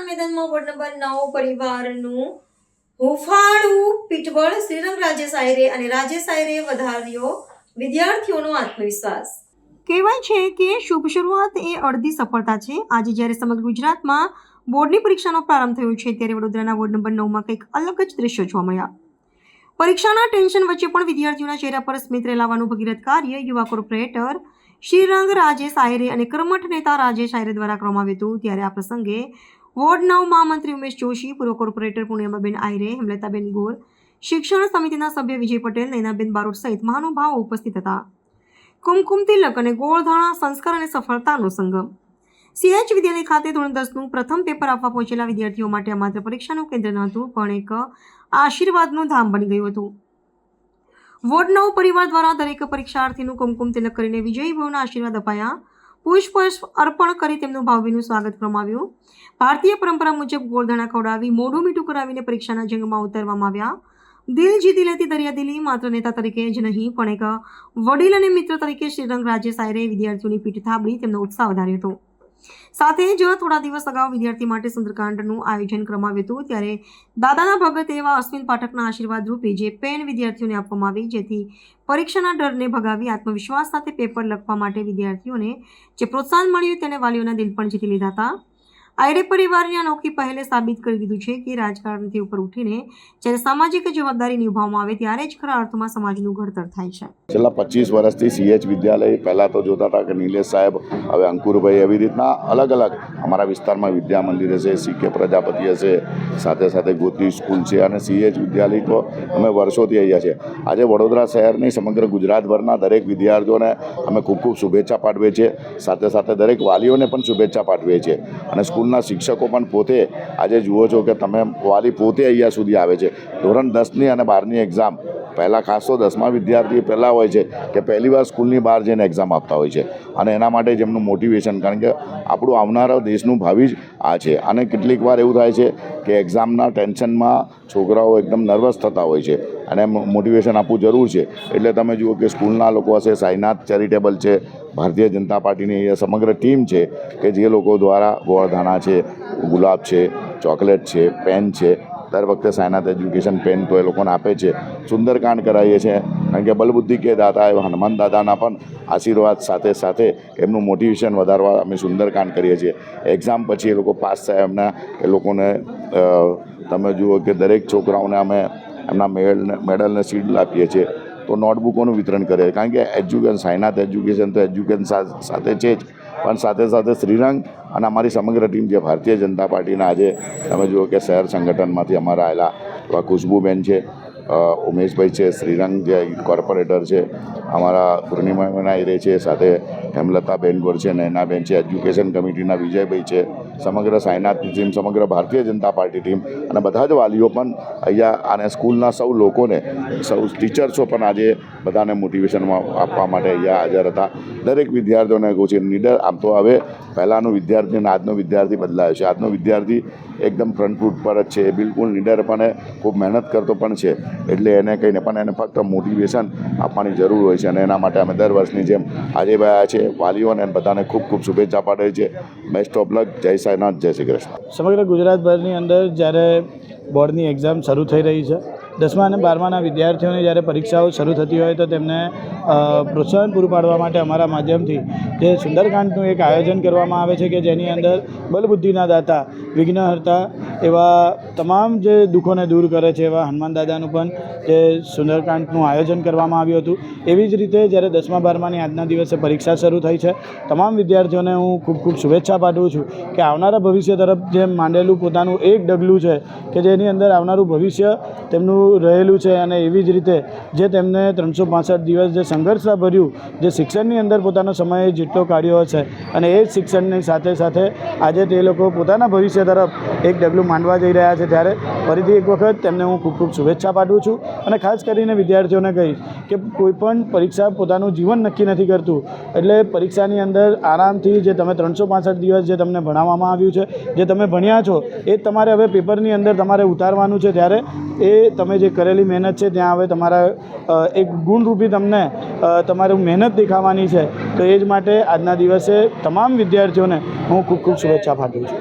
મેદાનમાં ward number 9 પરિવારનું હુંફાળું પીઠબળ શ્રીરંગ રાજેશ આયરે અને રાજેશ આયરે વધાર્યો વિદ્યાર્થીઓનો આત્મવિશ્વાસ। કહેવાય છે કે શુભ શરૂઆત એ અડધી સફળતા છે। આજે જ્યારે સમગ્ર ગુજરાતમાં બોર્ડની પરીક્ષાનો પ્રારંભ થયો છે ત્યારે વડોદરાના વોર્ડ નંબર 9માં કંઈક અલગ જ દ્રશ્યો જોવા મળ્યા। પરીક્ષાના ટેન્શન વચ્ચે પણ વિદ્યાર્થીઓના ચહેરા પર સ્મિત રેલાવવાનું ભગીરથ કાર્ય યુવા કોર્પોરેટર શ્રીરંગ રાજેશ આયરે અને કર્મઠ નેતા રાજેશ આયરે દ્વારા કરવામાં આવ્યું હતું। ત્યારે આ પ્રસંગે વોર્ડ 9 મહામંત્રી ઉમેશ જોશી, પૂર્વ કોર્પોરેટર પૂર્ણિમાબેન આયરે, હેમલતાબેન ગોર, શિક્ષણ સમિતિના સભ્ય વિજય પટેલ, નૈનાબેન બારોટ સહિત મહાનુભાવો ઉપસ્થિત હતા। કુમકુમ તિલક અને ગોળધાણા સંસ્કાર અને સફળતાનો સંગમ। CH વિદ્યાલય ખાતે ધોરણ 10નું પ્રથમ પેપર આપવા પહોંચેલા વિદ્યાર્થીઓ માટે આ માત્ર પરીક્ષાનું કેન્દ્ર ન હતું પણ એક આશીર્વાદનું ધામ બની ગયું હતું। વોર્ડ 9 પરિવાર દ્વારા દરેક પરીક્ષાર્થીનું કુમકુમ તિલક કરીને વિજયી ભવના આશીર્વાદ અપાયા। પુષ્પ અર્પણ કરી તેમનું ભાવભીનું સ્વાગત કરવામાં આવ્યું। ભારતીય પરંપરા મુજબ ગોળધાણા ખવડાવી મોઢું મીઠું કરાવીને પરીક્ષાના જંગમાં ઉતારવામાં આવ્યા। દિલ જીતી લેતી દરિયાદિલી માત્ર નેતા તરીકે જ નહીં પણ એક વડીલ અને મિત્ર તરીકે શ્રીરંગ રાજેશ આયરે વિદ્યાર્થીઓની પીઠ થાબડી તેમનો ઉત્સાહ વધાર્યો હતો। સાથે જ થોડા દિવસ અગાઉ વિદ્યાર્થી માટે સુંદરકાંડનું આયોજન કરવામાં આવ્યું હતું। ત્યારે દાદાના ભગત એવા અશ્વિન પાઠકના આશીર્વાદ રૂપે જે પેન વિદ્યાર્થીઓને આપવામાં આવી જેથી પરીક્ષાના ડરને ભગાવી આત્મવિશ્વાસ સાથે પેપર લખવા માટે વિદ્યાર્થીઓને જે પ્રોત્સાહન મળ્યું તેને વાલીઓના દિલ પણ જીતી લીધા હતા। આયરે પરિવારની અનોખી પહેલે સાબિત કરી દીધું છે કે રાજકારણથી ઉપર ઉઠીને જ્યારે સામાજિક જવાબદારી નિભાવવામાં આવે ત્યારે જ ખરા અર્થમાં સમાજનું ઘડતર થાય છે। છેલ્લા 25 વર્ષથી CH વિદ્યાલય પહેલાં તો જોતા હતા કે નિલેશ સાહેબ, હવે અંકુરભાઈ, એવી રીતના અલગ અલગ અમારા વિસ્તારમાં વિદ્યા મંદિર હશે, CK પ્રજાપતિ હશે, સાથે સાથે ગોત્રી સ્કૂલ છે અને CH વિદ્યાલય તો અમે વર્ષોથી અહીંયા છે। આજે વડોદરા શહેરની સમગ્ર ગુજરાતભરના દરેક વિદ્યાર્થીઓને અમે ખૂબ ખૂબ શુભેચ્છા પાઠવીએ છીએ। સાથે સાથે દરેક વાલીઓને પણ શુભેચ્છા પાઠવીએ છીએ અને સ્કૂલના શિક્ષકો પણ પોતે આજે જુઓ છો કે તમે વાલી પોતે અહીંયા સુધી આવે છે। ધોરણ 10ની અને 12ની એક્ઝામ પહેલાં ખાસ તો 10મા વિદ્યાર્થી પહેલાં હોય છે કે પહેલી વાર સ્કૂલની બહાર જઈને એક્ઝામ આપતા હોય છે અને એના માટે જ એમનું મોટિવેશન, કારણ કે આપણું આવનારા દેશનું ભાવિ જ આ છે અને કેટલીક વાર એવું થાય છે કે એક્ઝામના ટેન્શનમાં છોકરાઓ એકદમ નર્વસ થતા હોય છે અને મોટિવેશન આપવું જરૂર છે। એટલે તમે જુઓ કે સ્કૂલના લોકો હશે, સાઈનાથ ચેરિટેબલ છે, ભારતીય જનતા પાર્ટીની સમગ્ર ટીમ છે કે જે લોકો દ્વારા ગોળધાણા છે, ગુલાબ છે, ચોકલેટ છે, પેન છે, દર વખતે સાયનાથ એજ્યુકેશન પેન તો એ લોકોને આપે છે। સુંદરકાંડ કરાવીએ છીએ કારણ કે બલબુદ્ધિ કે દાતા એવા હનુમાન દાદાના પણ આશીર્વાદ સાથે સાથે એમનું મોટિવેશન વધારવા અમે સુંદરકાંડ કરીએ છીએ। એક્ઝામ પછી એ લોકો પાસ થાય એમના એ લોકોને તમે જુઓ કે દરેક છોકરાઓને અમે એમના મેડલને શીલ્ડ આપીએ છીએ, તો નોટબુકોનું વિતરણ કરીએ કારણ કે એજ્યુકેશન, સાયનાથ એજ્યુકેશન તો એજ્યુકેશન સાથે છે જ પણ સાથે સાથે શ્રીરંગ અને અમારી સમગ્ર ટીમ જે ભારતીય જનતા પાર્ટીના આજે તમે જુઓ કે શહેર સંગઠનમાંથી અમારા આવેલા એવા ખુશ્બુબેન છે, ઉમેશભાઈ છે, શ્રીરંગ જે કોર્પોરેટર છે, અમારા પૂર્ણિમાબેન આયરે છે, સાથે હેમલતાબેન ગોર છે, નૈનાબેન છે, એજ્યુકેશન કમિટીના વિજયભાઈ છે, સમગ્ર સાયનાથની ટીમ, સમગ્ર ભારતીય જનતા પાર્ટી ટીમ અને બધા જ વાલીઓ પણ અહીંયા અને સ્કૂલના સૌ લોકોને, સૌ ટીચર્સો પણ આજે બધાને મોટિવેશન આપવા માટે અહીંયા હાજર હતા। દરેક વિદ્યાર્થીઓને કહું છું નીડર, આમ તો હવે પહેલાંનો વિદ્યાર્થી અને આજનો વિદ્યાર્થી બદલાયો છે। આજનો વિદ્યાર્થી એકદમ ફ્રન્ટ ફૂટ પર જ છે, બિલકુલ નીડર પણ ખૂબ મહેનત કરતો પણ છે, એટલે એને કહીને પણ એને ફક્ત મોટિવેશન આપવાની જરૂર હોય છે અને એના માટે અમે દર વર્ષની જેમ આજે આવ્યા છે। વાલીઓને બધાને ખૂબ ખૂબ શુભેચ્છા પાઠવે છે। Best of luck. જય સાઈનાથ, જય શ્રી કૃષ્ણ। સમગ્ર ગુજરાતભરની અંદર જ્યારે બોર્ડની એક્ઝામ શરૂ થઈ રહી છે, 10મા અને 12માના વિદ્યાર્થીઓની જ્યારે પરીક્ષાઓ શરૂ થતી હોય તો તેમને પ્રોત્સાહન પૂરું પાડવા માટે અમારા માધ્યમથી જે સુંદરકાંડનું એક આયોજન કરવામાં આવે છે કે જેની અંદર બલબુદ્ધિના દાતા, વિઘ્નહર્તા એવા તમામ જે દુઃખોને દૂર કરે છે એવા હનુમાન દાદાનું પણ જે સુંદરકાંડનું આયોજન કરવામાં આવ્યું હતું। એવી જ રીતે જ્યારે 10મા 12માની આજના દિવસે પરીક્ષા શરૂ થઈ છે, તમામ વિદ્યાર્થીઓને હું ખૂબ ખૂબ શુભેચ્છા પાઠવું છું કે આવનારા ભવિષ્ય તરફ જેમ માંડેલું પોતાનું એક ડગલું છે કે જેની અંદર આવનારું ભવિષ્ય તેમનું રહેલું છે અને એવી જ રીતે જે તેમને 365 દિવસ જે સંઘર્ષભર્યું જે શિક્ષણની અંદર પોતાનો સમય જેટલો કાઢ્યો હશે અને એ જ શિક્ષણની સાથે સાથે આજે તે લોકો પોતાના ભવિષ્ય તરફ એક ડગલું માંડવા જઈ રહ્યા છે, ત્યારે ફરીથી એક વખત તેમને હું ખૂબ ખૂબ શુભેચ્છા પાઠવું છું અને ખાસ કરીને વિદ્યાર્થીઓને કહીશ કે કોઈપણ પરીક્ષા પોતાનું જીવન નક્કી નથી કરતું, એટલે પરીક્ષાની અંદર આરામથી જે તમે 365 દિવસ જે તમને ભણાવવામાં આવ્યું છે, જે તમે ભણ્યા છો એ જ તમારે હવે પેપરની અંદર તમારે ઉતારવાનું છે, ત્યારે એ તમે જે કરેલી મહેનત છે ત્યાં હવે તમારા એક ગુણરૂપી તમને તમારું મહેનત દેખાવાની છે। તો એ જ માટે આજના દિવસે તમામ વિદ્યાર્થીઓને હું ખૂબ ખૂબ શુભેચ્છા પાઠવું છું।